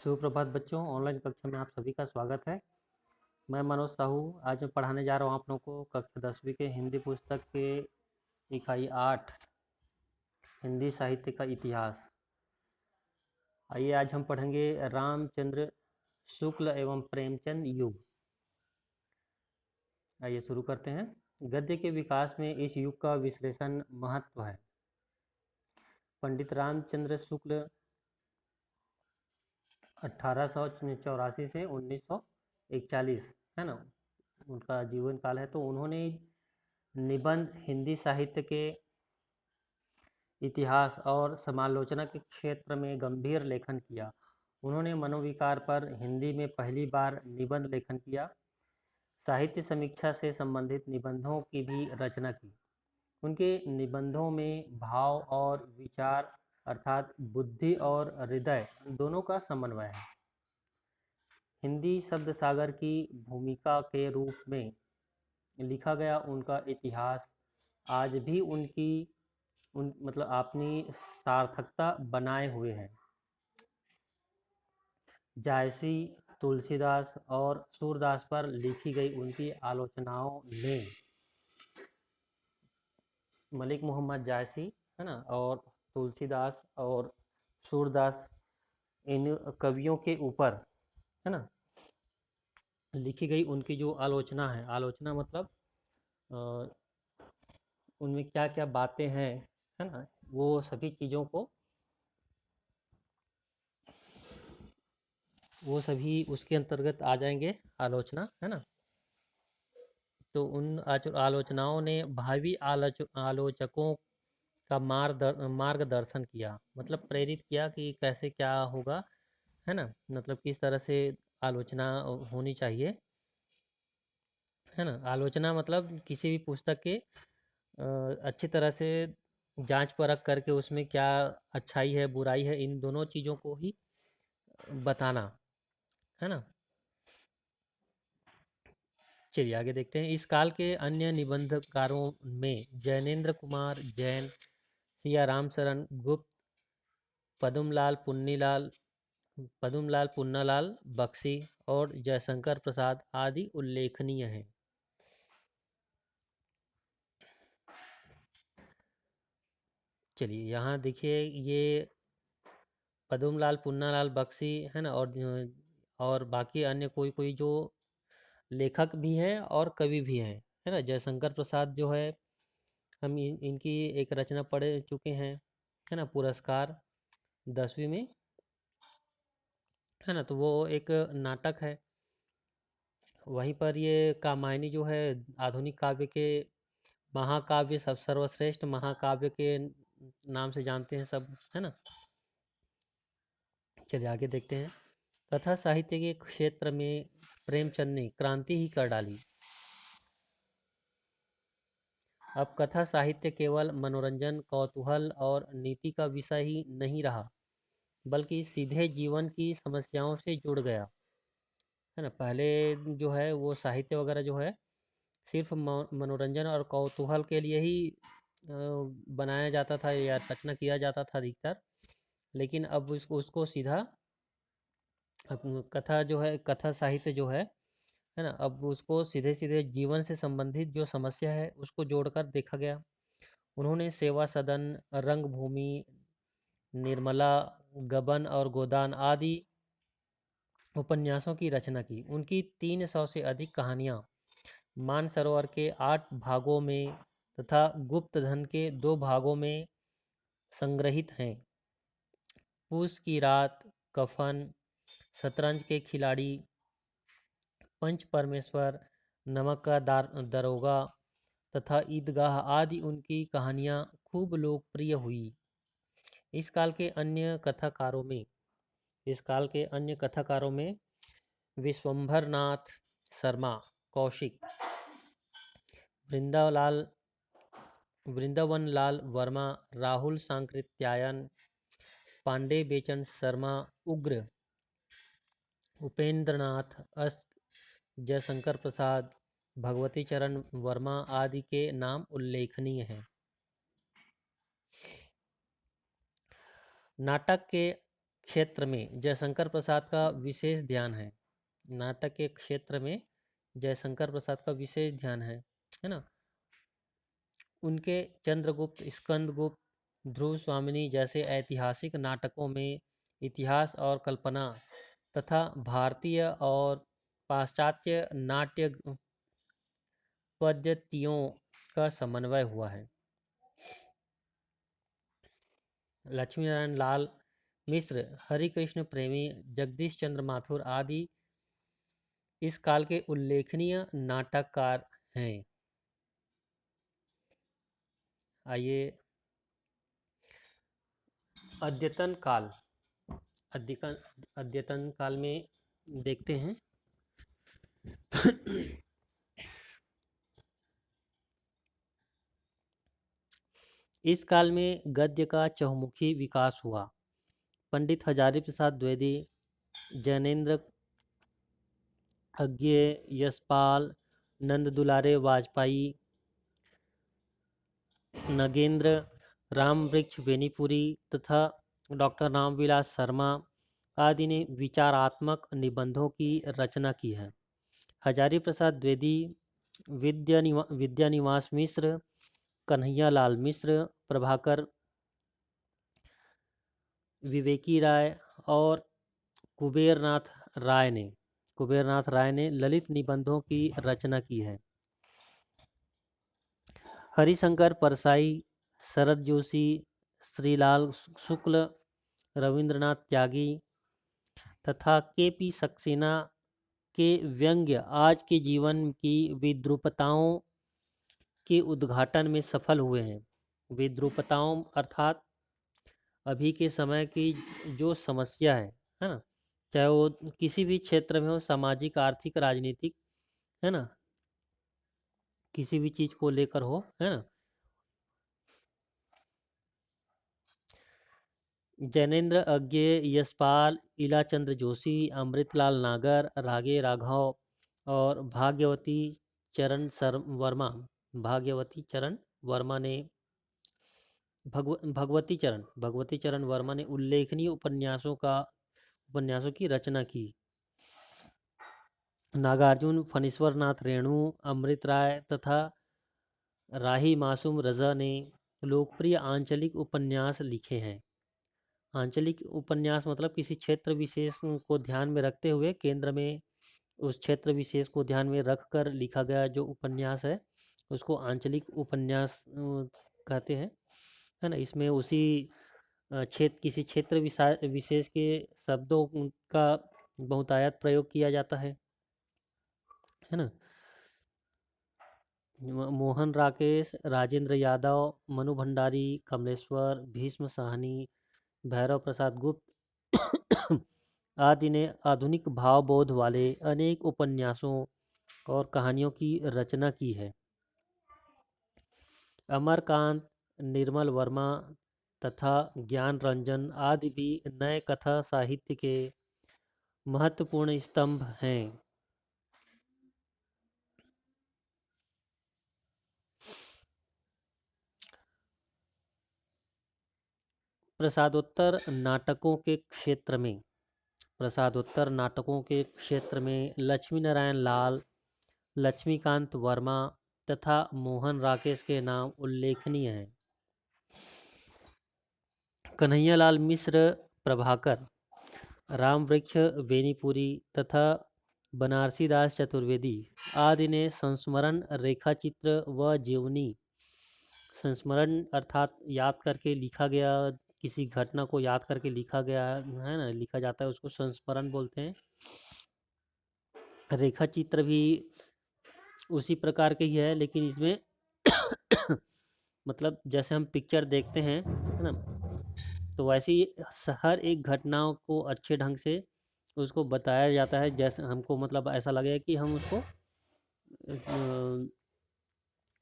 सुप्रभात बच्चों, ऑनलाइन कक्षा में आप सभी का स्वागत है। मैं मनोज साहू। आज मैं पढ़ाने जा रहा हूँ आप लोगों को कक्षा 10वीं के हिंदी पुस्तक के इकाई 8 हिंदी साहित्य का इतिहास। आइए आज हम पढ़ेंगे रामचंद्र शुक्ल एवं प्रेमचंद युग। आइए शुरू करते हैं। गद्य के विकास में इस युग का विश्लेषण महत्व है। पंडित रामचंद्र शुक्ल 1884 से 1941 है ना, उनका जीवन काल है। तो उन्होंने निबंध, हिंदी साहित्य के इतिहास और समालोचना के क्षेत्र में गंभीर लेखन किया। उन्होंने मनोविकार पर हिंदी में पहली बार निबंध लेखन किया। साहित्य समीक्षा से संबंधित निबंधों की भी रचना की। उनके निबंधों में भाव और विचार अर्थात बुद्धि और हृदय दोनों का समन्वय है। हिंदी शब्द सागर की भूमिका के रूप में लिखा गया उनका इतिहास आज भी मतलब अपनी सार्थकता बनाए हुए है। जायसी, तुलसीदास और सूरदास पर लिखी गई उनकी आलोचनाओं ने मलिक मोहम्मद जायसी है ना और तुलसीदास और सूरदास, इन कवियों के ऊपर है ना लिखी गई उनकी जो आलोचना है, आलोचना मतलब उनमें क्या क्या बातें हैं है ना, वो सभी चीज़ों को, वो सभी उसके अंतर्गत आ जाएंगे, आलोचना है ना। तो उन आलोचनाओं ने भावी आलोचकों का मार्गदर्शन किया, मतलब प्रेरित किया कि कैसे क्या होगा है ना, मतलब किस तरह से आलोचना होनी चाहिए है ना। आलोचना मतलब किसी भी पुस्तक के अच्छी तरह से जांच परख करके उसमें क्या अच्छाई है बुराई है, इन दोनों चीज़ों को ही बताना है ना। चलिए आगे देखते हैं। इस काल के अन्य निबंधकारों में जैनेन्द्र कुमार जैन, सिया रामचरण गुप्त, पदुमलाल पुन्नालाल बख्शी और जयशंकर प्रसाद आदि उल्लेखनीय हैं। चलिए यहाँ देखिए, ये पदुमलाल पुन्नालाल बख्शी है ना, और बाकी अन्य कोई कोई जो लेखक भी हैं और कवि भी हैं है ना। जयशंकर प्रसाद जो है, हम इनकी एक रचना पढ़ चुके हैं है ना, पुरस्कार 10वीं में है ना। तो वो एक नाटक है। वहीं पर ये कामायनी जो है, आधुनिक काव्य के महाकाव्य, सब सर्वश्रेष्ठ महाकाव्य के नाम से जानते हैं सब है ना। चलिए आगे देखते हैं। कथा साहित्य के क्षेत्र में प्रेमचंद ने क्रांति ही कर डाली। अब कथा साहित्य केवल मनोरंजन, कौतूहल और नीति का विषय ही नहीं रहा, बल्कि सीधे जीवन की समस्याओं से जुड़ गया है ना। पहले जो है वो साहित्य वगैरह जो है सिर्फ मनोरंजन और कौतूहल के लिए ही बनाया जाता था या रचना किया जाता था अधिकतर। लेकिन अब उसको सीधा कथा जो है, कथा साहित्य जो है ना, अब उसको सीधे सीधे जीवन से संबंधित जो समस्या है उसको जोड़कर देखा गया। उन्होंने सेवा सदन, रंगभूमि, निर्मला, गबन और गोदान आदि उपन्यासों की रचना की। उनकी 300 से अधिक कहानियाँ मानसरोवर के 8 भागों में तथा गुप्त धन के 2 भागों में संग्रहित हैं। पूस की रात, कफन, शतरंज के खिलाड़ी, पंच परमेश्वर, नमक का दरोगा तथा ईदगाह आदि उनकी कहानियाँ खूब लोकप्रिय हुई। इस काल के अन्य कथाकारों में इस काल के अन्य कथाकारों में विश्वंभर नाथ शर्मा, कौशिक, वृंदावलाल वृंदावन लाल वर्मा, राहुल सांकृत्यायन, पांडे बेचन शर्मा, उग्र, उपेंद्रनाथ अस्त, जयशंकर प्रसाद, भगवती चरण वर्मा आदि के नाम उल्लेखनीय हैं। नाटक के क्षेत्र में जयशंकर प्रसाद का विशेष ध्यान है। नाटक के क्षेत्र में जयशंकर प्रसाद का विशेष ध्यान है ना। उनके चंद्रगुप्त, स्कंदगुप्त, ध्रुव स्वामिनी जैसे ऐतिहासिक नाटकों में इतिहास और कल्पना तथा भारतीय और पाश्चात्य नाट्य पद्धतियों का समन्वय हुआ है। लक्ष्मी नारायण लाल मिश्र, हरिकृष्ण प्रेमी, जगदीश चंद्र माथुर आदि इस काल के उल्लेखनीय नाटककार हैं। आइए अद्यतन काल अद्यतन काल में देखते हैं। इस काल में गद्य का चहुमुखी विकास हुआ। पंडित हजारी प्रसाद द्विवेदी, जैनेन्द्र अज्ञे, यशपाल, नंद दुलारे वाजपेयी, नगेंद्र रामवृक्ष बेनीपुरी तथा डॉक्टर रामविलास शर्मा आदि ने विचारात्मक निबंधों की रचना की है। हजारी प्रसाद द्विवेदी, विद्यानिवास मिश्र, कन्हैया लाल मिश्र, प्रभाकर विवेकी राय और कुबेरनाथ राय ने ललित निबंधों की रचना की है। हरिशंकर परसाई, शरद जोशी, श्रीलाल शुक्ल, रविंद्रनाथ त्यागी तथा के.पी. सक्सेना के व्यंग्य आज के जीवन की विद्रूपताओं के उद्घाटन में सफल हुए हैं। विद्रूपताओं अर्थात अभी के समय की जो समस्या है ना, चाहे वो किसी भी क्षेत्र में हो, सामाजिक, आर्थिक, राजनीतिक, है ना, किसी भी चीज को लेकर हो, है ना। जैनेन्द्र अज्ञे, यशपाल, इलाचंद्र जोशी, अमृतलाल नागर, रागे राघव और भाग्यवती चरण वर्मा ने भगवती चरण वर्मा ने उल्लेखनीय उपन्यासों की रचना की। नागार्जुन, फणीश्वरनाथ रेणु, अमृत राय तथा राही मासूम रजा ने लोकप्रिय आंचलिक उपन्यास लिखे हैं। आंचलिक उपन्यास मतलब किसी क्षेत्र विशेष को ध्यान में रखते हुए केंद्र में उस क्षेत्र विशेष को ध्यान में रखकर लिखा गया जो उपन्यास है उसको आंचलिक उपन्यास कहते हैं, है ना। इसमें उसी किसी क्षेत्र विशेष के शब्दों का बहुतायत प्रयोग किया जाता है ना। मोहन राकेश, राजेंद्र यादव, मनु भंडारी, कमलेश्वर, भीष्म साहनी, भैरव प्रसाद गुप्त आदि ने आधुनिक भावबोध वाले अनेक उपन्यासों और कहानियों की रचना की है। अमरकांत, निर्मल वर्मा तथा ज्ञान रंजन आदि भी नए कथा साहित्य के महत्वपूर्ण स्तंभ हैं। प्रसादोत्तर नाटकों के क्षेत्र में लक्ष्मी नारायण लाल, लक्ष्मीकांत वर्मा तथा मोहन राकेश के नाम उल्लेखनीय हैं। कन्हैयालाल मिश्र, प्रभाकर, रामवृक्ष बेनीपुरी तथा बनारसी दास चतुर्वेदी आदि ने संस्मरण रेखाचित्र व जीवनी, संस्मरण अर्थात याद करके लिखा गया, किसी घटना को याद करके लिखा गया है ना, लिखा जाता है उसको संस्मरण बोलते हैं। रेखा चित्र भी उसी प्रकार के ही है, लेकिन इसमें मतलब जैसे हम पिक्चर देखते हैं है ना, तो वैसे ही हर एक घटनाओं को अच्छे ढंग से उसको बताया जाता है, जैसे हमको मतलब ऐसा लगे कि हम उसको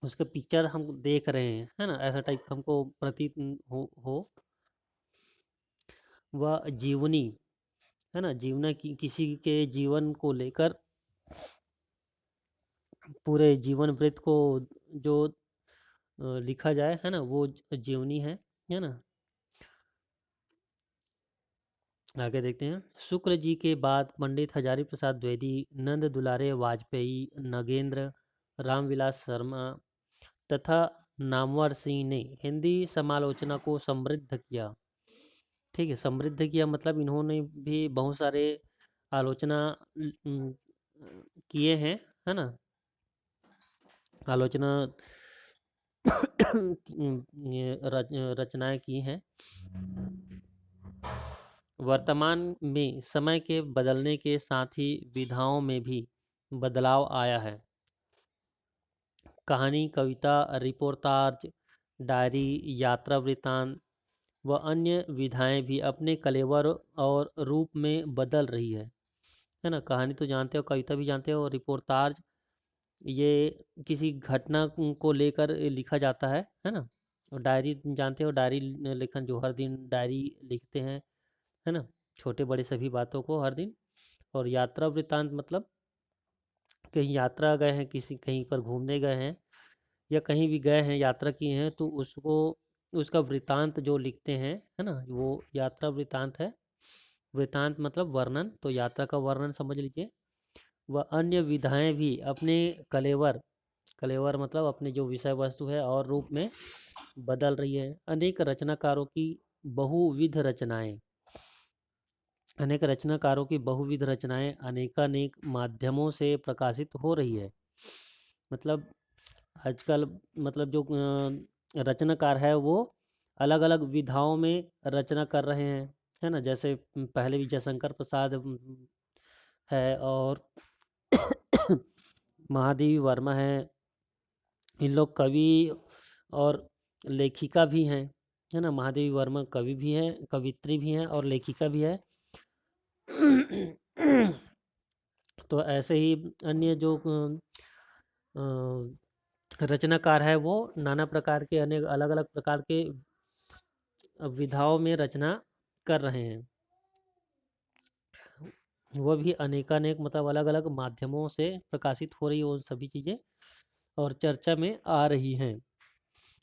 उसके पिक्चर हम देख रहे हैं, है ना, ऐसा टाइप हमको प्रतीत हो। वह जीवनी, है ना, जीवना की किसी के जीवन को लेकर पूरे जीवन वृत्त को जो लिखा जाए, है ना, वो जीवनी है ना। आगे देखते हैं। शुक्ल जी के बाद पंडित हजारी प्रसाद द्विवेदी, नंद दुलारे वाजपेयी, नगेंद्र रामविलास शर्मा तथा नामवर सिंह ने हिंदी समालोचना को समृद्ध किया। ठीक है, समृद्ध किया मतलब इन्होंने भी बहुत सारे आलोचना किए हैं, है ना, आलोचना रचनाएं की हैं। वर्तमान में समय के बदलने के साथ ही विधाओं में भी बदलाव आया है। कहानी, कविता, रिपोर्टाज, डायरी, यात्रा वृत्तांत व अन्य विधाएं भी अपने कलेवर और रूप में बदल रही है ना। कहानी तो जानते हो, कविता भी जानते हो, और रिपोर्टाज ये किसी घटना को लेकर लिखा जाता है ना। और डायरी जानते हो, डायरी लेखन, जो हर दिन डायरी लिखते हैं, है ना, छोटे बड़े सभी बातों को हर दिन। और यात्रा वृत्तांत मतलब कहीं यात्रा गए हैं, किसी कहीं पर घूमने गए हैं, या कहीं भी गए हैं, यात्रा की हैं, तो उसको उसका वृत्तांत जो लिखते हैं, है ना, वो यात्रा वृत्तांत है। वृत्तांत मतलब वर्णन, तो यात्रा का वर्णन समझ लीजिए। वह अन्य विधाएं भी अपने कलेवर, कलेवर मतलब अपने जो विषय वस्तु है और रूप में बदल रही है। अनेक रचनाकारों की बहुविध रचनाएं, अनेक रचनाकारों की बहुविध रचनाएं अनेकानेक माध्यमों से प्रकाशित हो रही है। मतलब आजकल, मतलब जो रचनाकार है वो अलग अलग विधाओं में रचना कर रहे हैं, है ना। जैसे पहले विजय शंकर प्रसाद है, और महादेवी वर्मा है। इन लोग कवि और लेखिका भी हैं, है ना। महादेवी वर्मा कवि भी हैं, कवित्री भी हैं और लेखिका भी है। तो ऐसे ही अन्य जो रचनाकार है वो नाना प्रकार के, अनेक अलग अलग प्रकार के विधाओं में रचना कर रहे हैं। वो भी अनेकानेक मतलब अलग अलग माध्यमों से प्रकाशित हो रही है वो सभी चीज़ें, और चर्चा में आ रही हैं।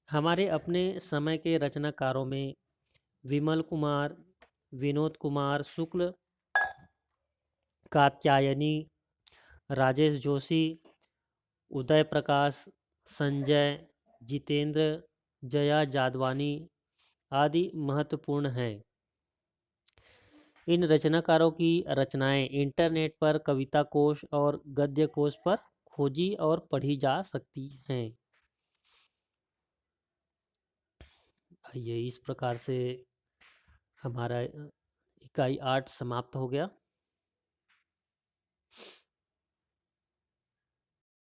हमारे अपने समय के रचनाकारों में विमल कुमार, विनोद कुमार शुक्ल, कात्यायनी, राजेश जोशी, उदय प्रकाश, संजय, जितेंद्र, जया जादवानी आदि महत्वपूर्ण हैं। इन रचनाकारों की रचनाएं इंटरनेट पर कविता कोश और गद्य कोश पर खोजी और पढ़ी जा सकती हैं। ये इस प्रकार से हमारा इकाई 8 समाप्त हो गया।